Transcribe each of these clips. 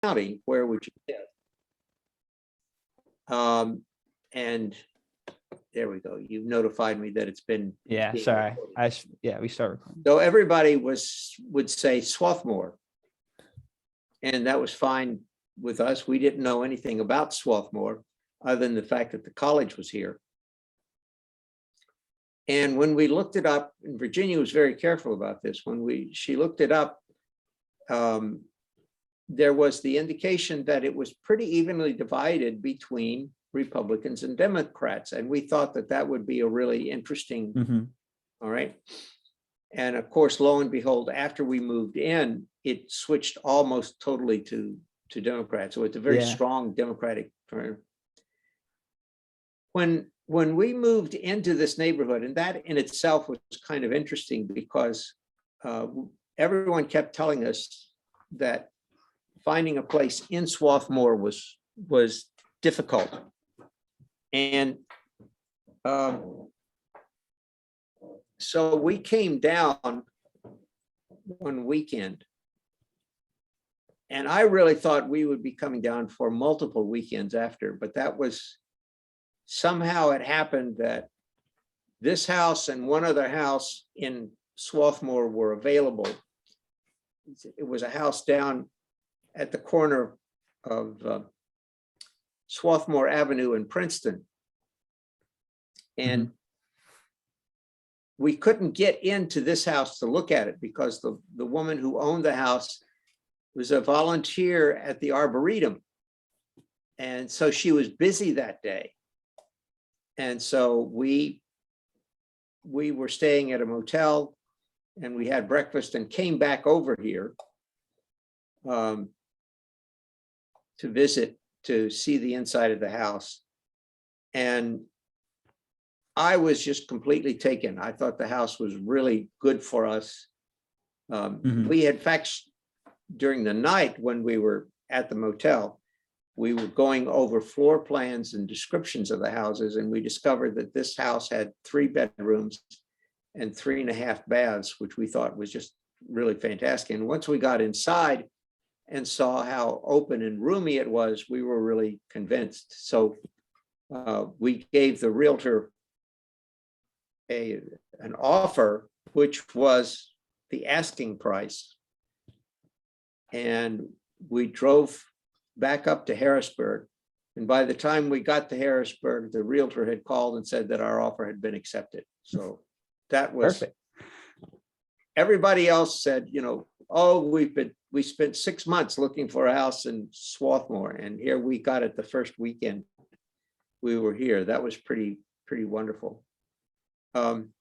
county, where would you live? And there we go. You've notified me that it's been. Yeah, being sorry. recorded. Yeah, we start recording. So everybody would say Swarthmore. And that was fine with us. We didn't know anything about Swarthmore other than the fact that the college was here. And when we looked it up, and Virginia was very careful about this, she looked it up, there was the indication that it was pretty evenly divided between Republicans and Democrats. And we thought that that would be a really interesting, all right. And of course, lo and behold, after we moved in, it switched almost totally to Democrats. So it's a very strong Democratic term. When we moved into this neighborhood, and that in itself was kind of interesting because everyone kept telling us that finding a place in Swarthmore was difficult. And so we came down one weekend. And I really thought we would be coming down for multiple weekends after, but that was somehow it happened that this house and one other house in Swarthmore were available. It was a house down at the corner of Swarthmore Avenue in Princeton. And we couldn't get into this house to look at it because the woman who owned the house was a volunteer at the Arboretum. And so she was busy that day. And so we were staying at a motel and we had breakfast and came back over here to visit, to see the inside of the house. And I was just completely taken. I thought the house was really good for us. We had facts during the night when we were at the motel, we were going over floor plans and descriptions of the houses, and we discovered that this house had 3 bedrooms and 3.5 baths, which we thought was just really fantastic. And once we got inside and saw how open and roomy it was, we were really convinced. So we gave the realtor an offer, which was the asking price. And we drove back up to Harrisburg. And by the time we got to Harrisburg, the realtor had called and said that our offer had been accepted. So that was perfect. Everybody else said, you know, oh, we spent 6 months looking for a house in Swarthmore, and here we got it the first weekend we were here. That was pretty wonderful. When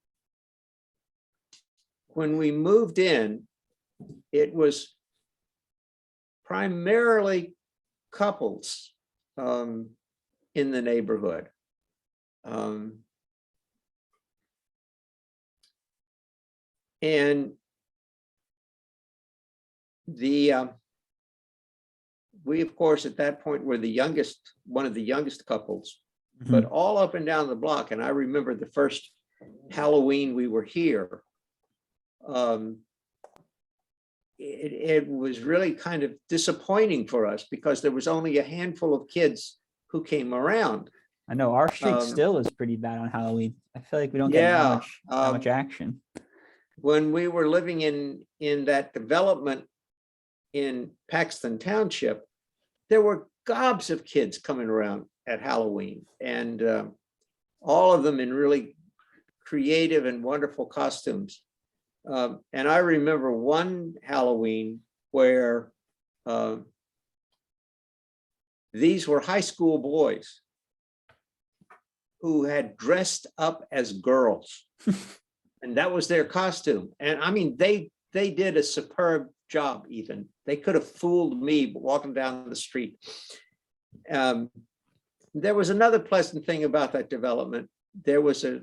we moved in, it was primarily couples in the neighborhood. And we, of course, at that point were one of the youngest couples, but all up and down the block. And I remember the first Halloween we were here. It was really kind of disappointing for us because there was only a handful of kids who came around. I know our street still is pretty bad on Halloween. I feel like we don't get that much action. When we were living in that development in Paxton Township, there were gobs of kids coming around at Halloween, and all of them in really creative and wonderful costumes. And I remember one Halloween where these were high school boys who had dressed up as girls. And that was their costume. And I mean, they did a superb job even. They could have fooled me walking down the street. There was another pleasant thing about that development. There was a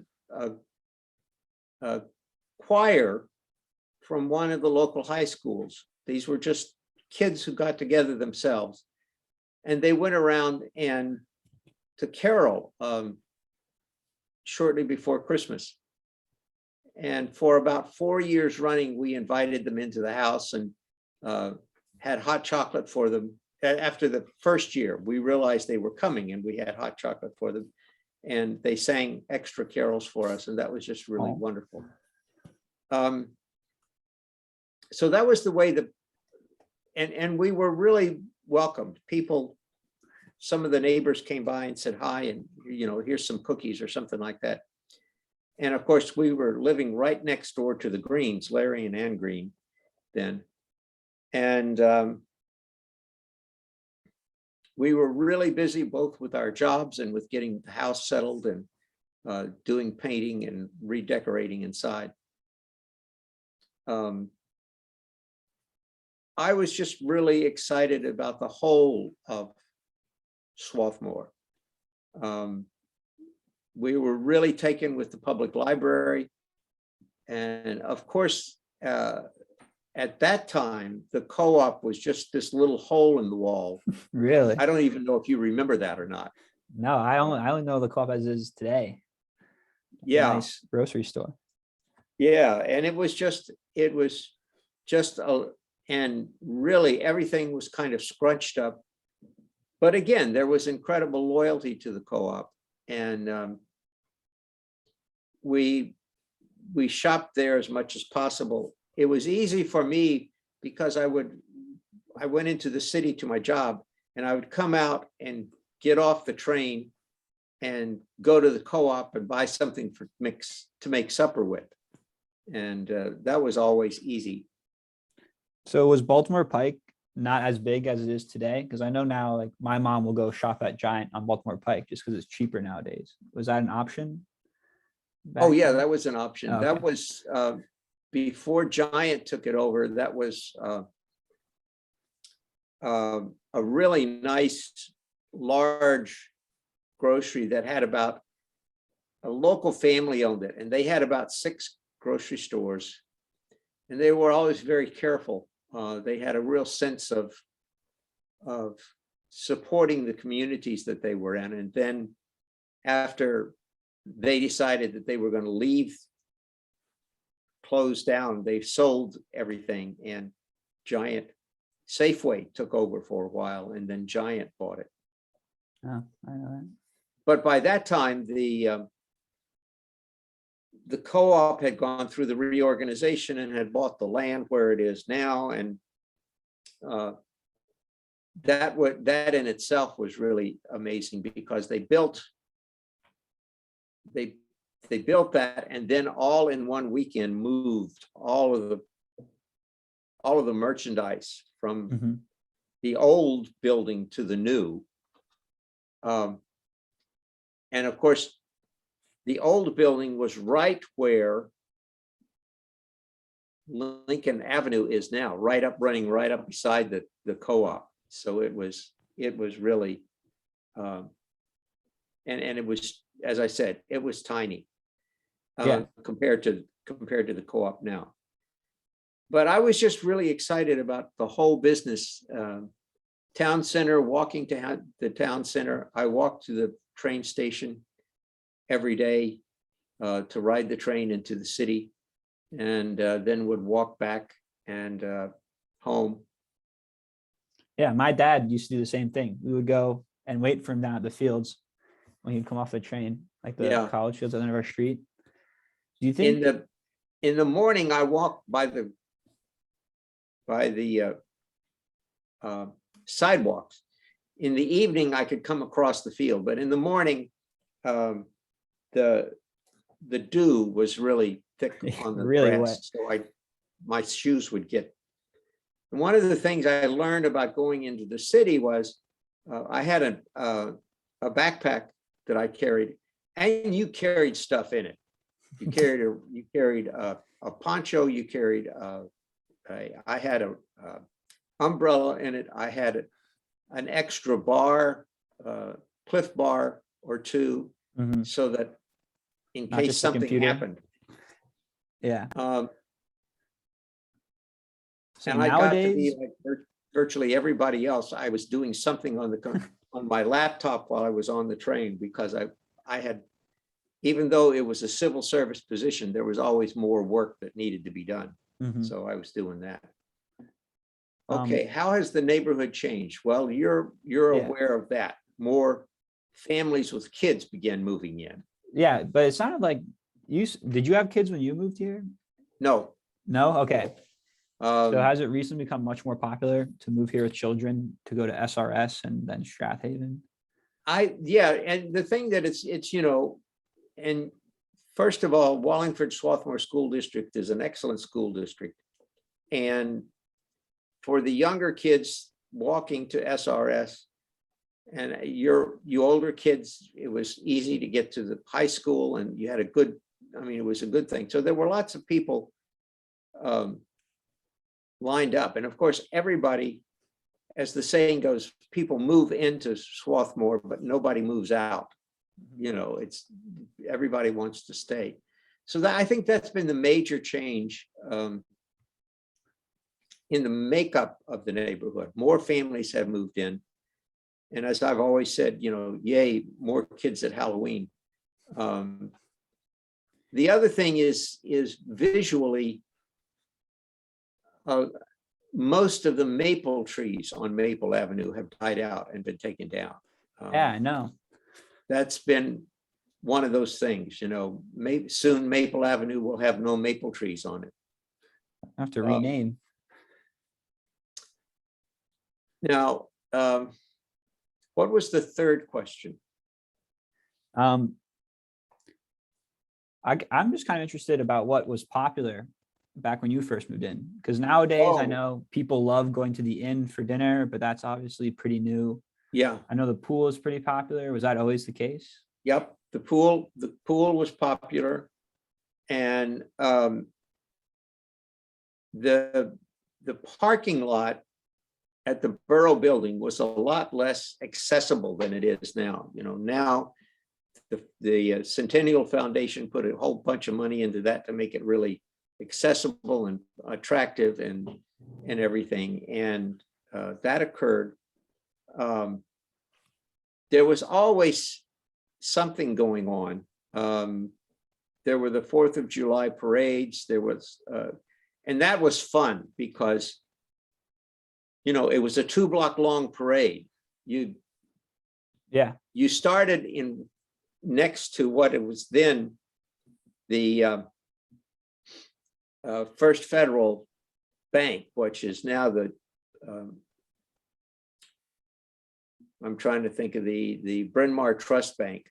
choir from one of the local high schools. These were just kids who got together themselves. And they went around and to carol shortly before Christmas. And for about 4 years running, we invited them into the house and had hot chocolate for them after the first year, we realized they were coming and we had hot chocolate for them. And they sang extra carols for us, and that was just really wonderful. So that was the way that, and we were really welcomed. People, some of the neighbors came by and said hi, and here's some cookies or something like that. And of course, we were living right next door to the Greens, Larry and Ann Green, then. And we were really busy both with our jobs and with getting the house settled and doing painting and redecorating inside. I was just really excited about the whole of Swarthmore. We were really taken with the public library. And of course, at that time, the co-op was just this little hole in the wall. Really? I don't even know if you remember that or not. No, I only know the co-op as is today. Yeah. Nice grocery store. Yeah, and it was just and really everything was kind of scrunched up. But again, there was incredible loyalty to the co-op, and we shopped there as much as possible. It was easy for me because I went into the city to my job, and I would come out and get off the train and go to the co-op and buy something to make supper with. And that was always easy. So was Baltimore Pike not as big as it is today? Because I know now, like, my mom will go shop at Giant on Baltimore Pike just because it's cheaper nowadays. Was that an option? Oh yeah, that was an option. Okay. That was before Giant took it over. That was a really nice, large grocery that had about, a local family owned it, and they had about 6 grocery stores, and they were always very careful. They had a real sense of supporting the communities that they were in. And then after they decided that they were going to close down, they sold everything, and Safeway took over for a while, and then Giant bought it. Oh, I know that. But by that time, the co-op had gone through the reorganization and had bought the land where it is now, and that in itself was really amazing, because they built that, and then all in one weekend moved all of the merchandise from the old building to the new. And of course, the old building was right where Lincoln Avenue is now, running right up beside the co-op. So it was really, and it was, as I said, it was tiny compared to the co-op now. But I was just really excited about the whole business. Town center, walking to the town center. I walked to the train station every day to ride the train into the city, and then would walk back and home. Yeah, my dad used to do the same thing. We would go and wait for him down at the fields when he'd come off the train, like the college fields at the end of our street. Do you think in the morning I walked by the sidewalks? In the evening I could come across the field, but in the morning the dew was really thick on the really grass, so my shoes would get. And one of the things I learned about going into the city was I had a backpack that I carried, and you carried stuff in it. You carried a poncho. You carried I had a umbrella in it. I had an extra bar, Cliff Bar or two, so that in case something happened. Yeah. So and nowadays, I got to be like virtually everybody else. I was doing something on my laptop while I was on the train, because I had, even though it was a civil service position, there was always more work that needed to be done. So I was doing that. Okay, how has the neighborhood changed? Well, you're Yeah. aware of that. More families with kids began moving in. Yeah, but it sounded like did you have kids when you moved here? No, No? Okay. So um, has it recently become much more popular to move here with children to go to SRS and then Strathaven? yeah, and the thing that it's, and first of all, Wallingford Swarthmore School District is an excellent school district. And for the younger kids walking to SRS, and you older kids, it was easy to get to the high school, and you had a good, it was a good thing. So there were lots of people lined up. And of course, everybody, as the saying goes, people move into Swarthmore, but nobody moves out. It's everybody wants to stay. So I think that's been the major change in the makeup of the neighborhood. More families have moved in. And as I've always said, yay, more kids at Halloween. The other thing is visually, most of the maple trees on Maple Avenue have died out and been taken down. Yeah, I know. That's been one of those things, maybe soon Maple Avenue will have no maple trees on it. I have to rename. Now, what was the third question? I'm just kind of interested about what was popular back when you first moved in, because nowadays I know people love going to the inn for dinner, but that's obviously pretty new. Yeah, I know the pool is pretty popular. Was that always the case? yep. The pool was popular, and the parking lot at the Borough Building was a lot less accessible than it is now. Now the Centennial Foundation put a whole bunch of money into that to make it really accessible and attractive and everything. And that occurred. There was always something going on. There were the 4th of July parades. There was, and that was fun because, it was a 2-block long parade. You started in next to what it was then the First Federal Bank, which is now the, I'm trying to think of the Bryn Mawr Trust Bank.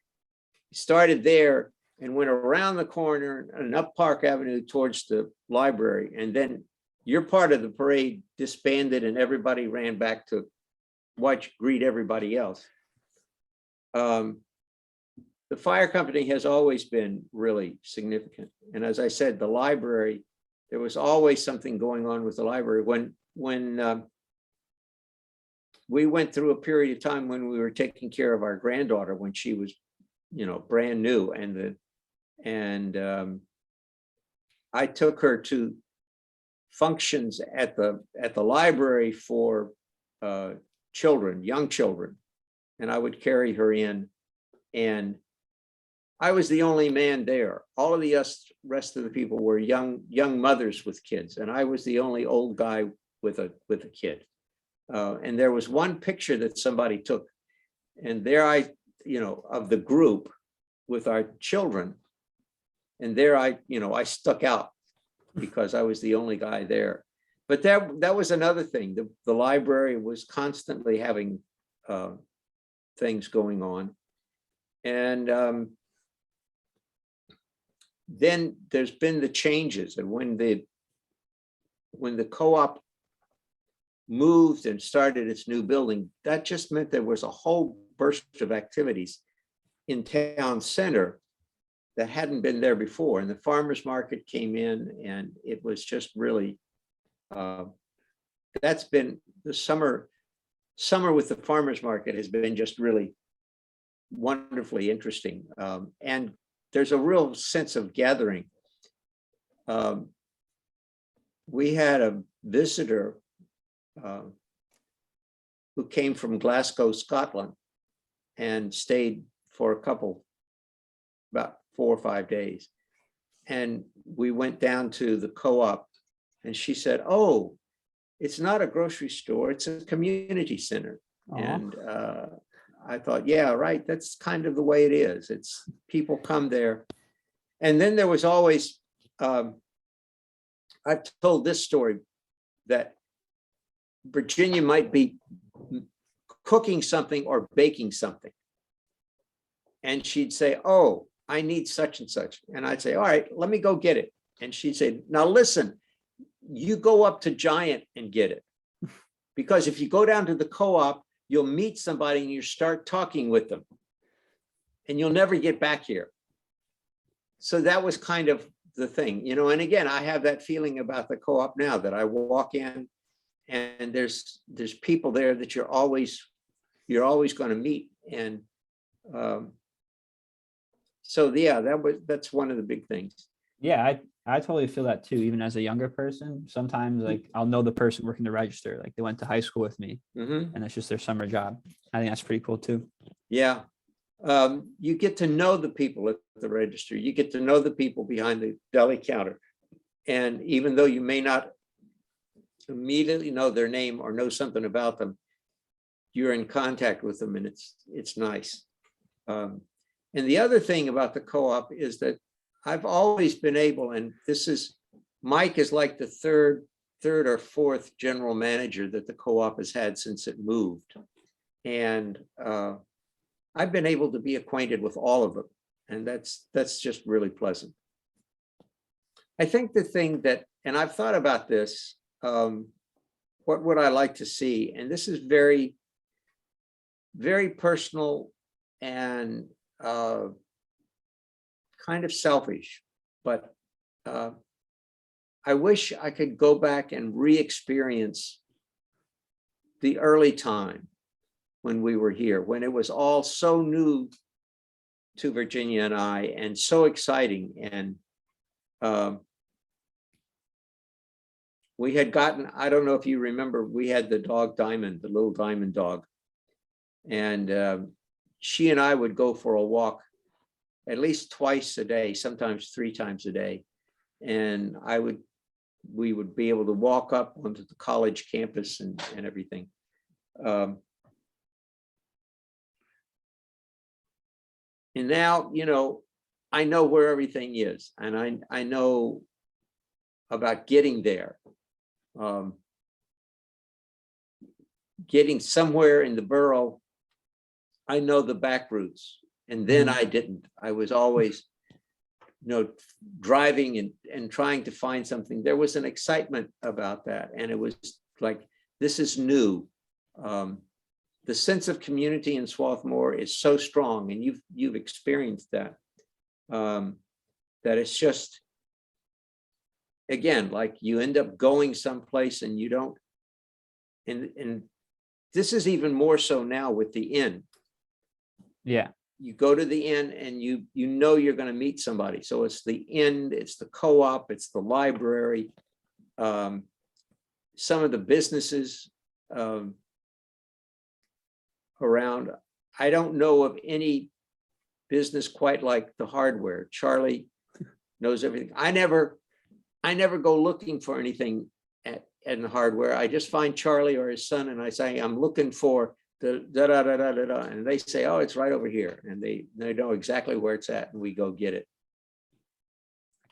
Started there and went around the corner and up Park Avenue towards the library. And then your part of the parade disbanded and everybody ran back to greet everybody else. The fire company has always been really significant. And as I said, the library, there was always something going on with the library. When we went through a period of time when we were taking care of our granddaughter when she was, brand new, and I took her to functions at the library for children, young children, and I would carry her in, and I was the only man there. All of the rest of the people were young mothers with kids, and I was the only old guy with a kid. And there was one picture that somebody took, and there of the group with our children, and there I stuck out because I was the only guy there. But that was another thing. The library was constantly having things going on, and then there's been the changes, and when the co-op moved and started its new building, that just meant there was a whole burst of activities in town center that hadn't been there before. And the farmers market came in, and it was just really, that's been the summer with the farmers market has been just really wonderfully interesting. And there's a real sense of gathering. We had a visitor who came from Glasgow, Scotland, and stayed for about 4 or 5 days. And we went down to the co-op, and she said, "Oh, it's not a grocery store, it's a community center. Aw. And I thought, yeah, right, that's kind of the way it is. It's people come there. And then there was always, I've told this story that Virginia might be cooking something or baking something. And she'd say, oh, I need such and such. And I'd say, all right, let me go get it. And she'd say, now listen, you go up to Giant and get it. Because if you go down to the co-op, you'll meet somebody and you start talking with them. And you'll never get back here. So that was kind of the thing, you know, and again, I have that feeling about the co-op now that I walk in and there's people there that you're always going to meet. And so yeah, that's one of the big things. Yeah, I totally feel that too. Even as a younger person, sometimes like I'll know the person working the register, like they went to high school with me, and that's just their summer job. I think that's pretty cool too. Yeah. You get to know the people at the register. You get to know the people behind the deli counter. And even though you may not immediately know their name or know something about them, you're in contact with them, and it's nice. And the other thing about the co-op is that I've always been able, and Mike is like the third or fourth general manager that the co-op has had since it moved. And I've been able to be acquainted with all of them, and that's just really pleasant. I think the thing that, and I've thought about this, what would I like to see? And this is very, very personal and kind of selfish, but I wish I could go back and re-experience the early time when we were here, when it was all so new to Virginia and I, and so exciting. And we had gotten, I don't know if you remember, we had the dog Diamond, the little Diamond dog. And she and I would go for a walk at least twice a day, sometimes 3 times a day. And we would be able to walk up onto the college campus and everything. And now, you know, I know where everything is, and I know about getting there. Getting somewhere in the borough, I know the back routes, and then I didn't. I was always, you know, driving and trying to find something. There was an excitement about that, and it was like, this is new. The sense of community in Swarthmore is so strong, and you've experienced that. That it's just, again, like you end up going someplace and you don't. And this is even more so now with the inn. Yeah. You go to the inn and you know you're going to meet somebody. So it's the inn, it's the co-op, it's the library, some of the businesses around. I don't know of any business quite like the hardware. Charlie knows everything. I never go looking for anything at the hardware. I just find Charlie or his son and I say, I'm looking for the da da da da da da, and they say, oh, it's right over here, and they know exactly where it's at, and we go get it.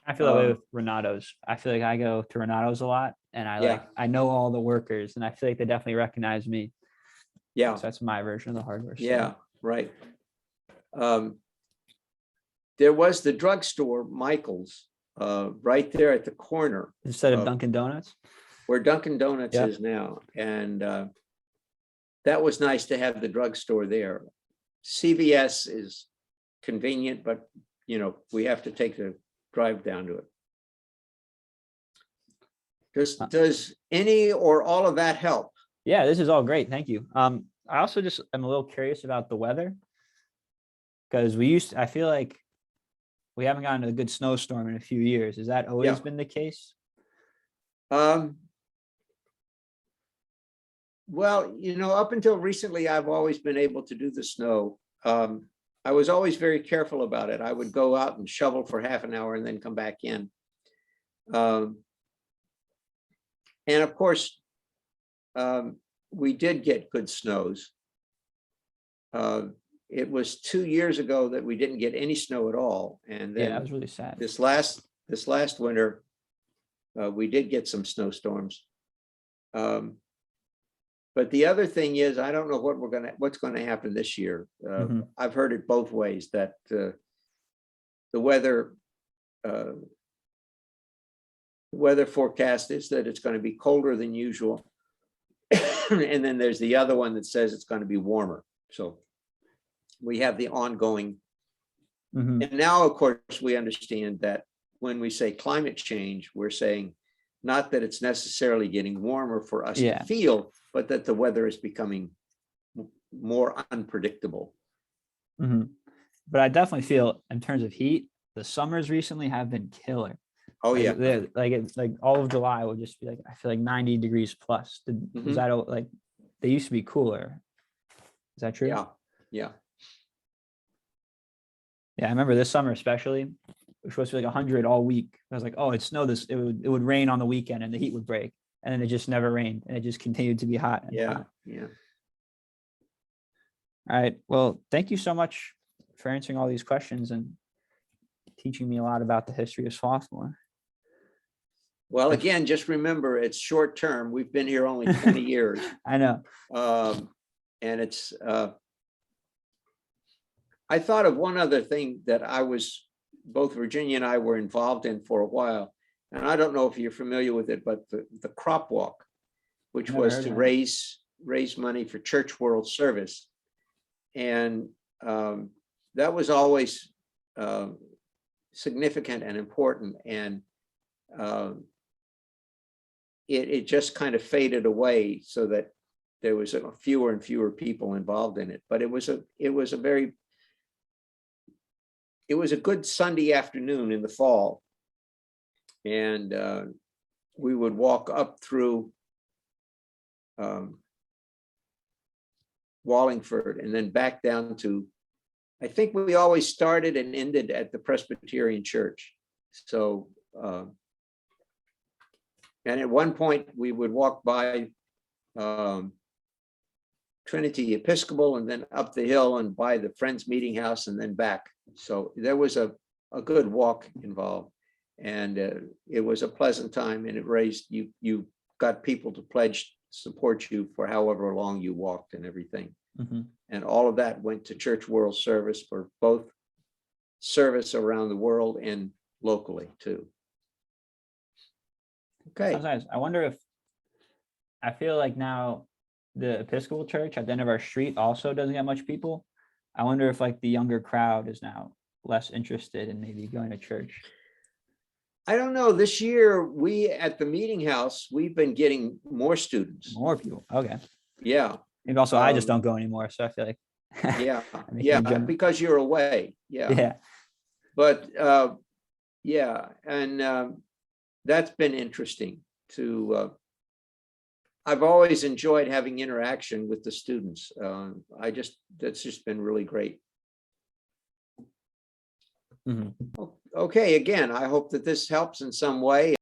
I feel that way with Renato's. I feel like I go to Renato's a lot, and I know all the workers, and I feel like they definitely recognize me. Yeah. So that's my version of the hardware store. Yeah, right. There was the drugstore, Michael's, right there at the corner. Instead of Dunkin' Donuts? Where Dunkin' Donuts is now. And that was nice to have the drugstore there. CVS is convenient, but you know, we have to take the drive down to it. Does any or all of that help? Yeah, this is all great. Thank you. I also just am a little curious about the weather, because I feel like we haven't gotten a good snowstorm in a few years. Has that always been the case? Well, you know, up until recently, I've always been able to do the snow. I was always very careful about it. I would go out and shovel for half an hour and then come back in. And of course, we did get good snows. It was 2 years ago that we didn't get any snow at all. And Yeah, that then was really sad. this last winter, we did get some snowstorms. But the other thing is, I don't know what's gonna happen this year. Mhm. I've heard it both ways, that the weather forecast is that it's gonna be colder than usual. And then there's the other one that says it's gonna be warmer. So we have the ongoing. Mhm. And now, of course, we understand that when we say climate change, we're saying not that it's necessarily getting warmer for us Yeah. to feel, but that the weather is becoming more unpredictable. Mhm. But I definitely feel in terms of heat, the summers recently have been killer. Oh, Like, yeah. it's like all of July will just be like, I feel like 90 degrees plus. Is Mhm. that like, they used to be cooler? Is that true? Yeah, yeah. Yeah, I remember this summer especially, it was supposed to be like 100 all week. I was like, oh, it snowed it would rain on the weekend and the heat would break. And then it just never rained and it just continued to be hot and Yeah, hot. yeah. All right. Well, thank you so much for answering all these questions and teaching me a lot about the history of Swarthmore. Well, Thanks. again, just remember, it's short term. We've been here only 20 years. I know. And it's, I thought of one other thing that both Virginia and I were involved in for a while. And I don't know if you're familiar with it, but the crop walk, which Never was heard to of it. raise money for Church World Service. And that was always significant and important. And it just kind of faded away, so that there was fewer and fewer people involved in it. But it was a good Sunday afternoon in the fall. And we would walk up through Wallingford and then back down to, I think we always started and ended at the Presbyterian Church. So, and at one point we would walk by Trinity Episcopal and then up the hill and by the Friends Meeting House and then back. So there was a good walk involved, and it was a pleasant time, and it raised, you got people to pledge support you for however long you walked and everything. Mhm. And all of that went to Church World Service for both service around the world and locally too. Okay. Sometimes I wonder if, I feel like now the Episcopal Church at the end of our street also doesn't get much people. I wonder if like the younger crowd is now less interested in maybe going to church. I don't know. This year, we at the meeting house, we've been getting more students. More people. Okay. Yeah, Maybe also I just don't go anymore. So I feel like yeah, I'm making yeah, a jump. because you're away. Yeah. Yeah. But yeah, and that's been interesting to. I've always enjoyed having interaction with the students. That's just been really great. Mhm. Okay, again, I hope that this helps in some way.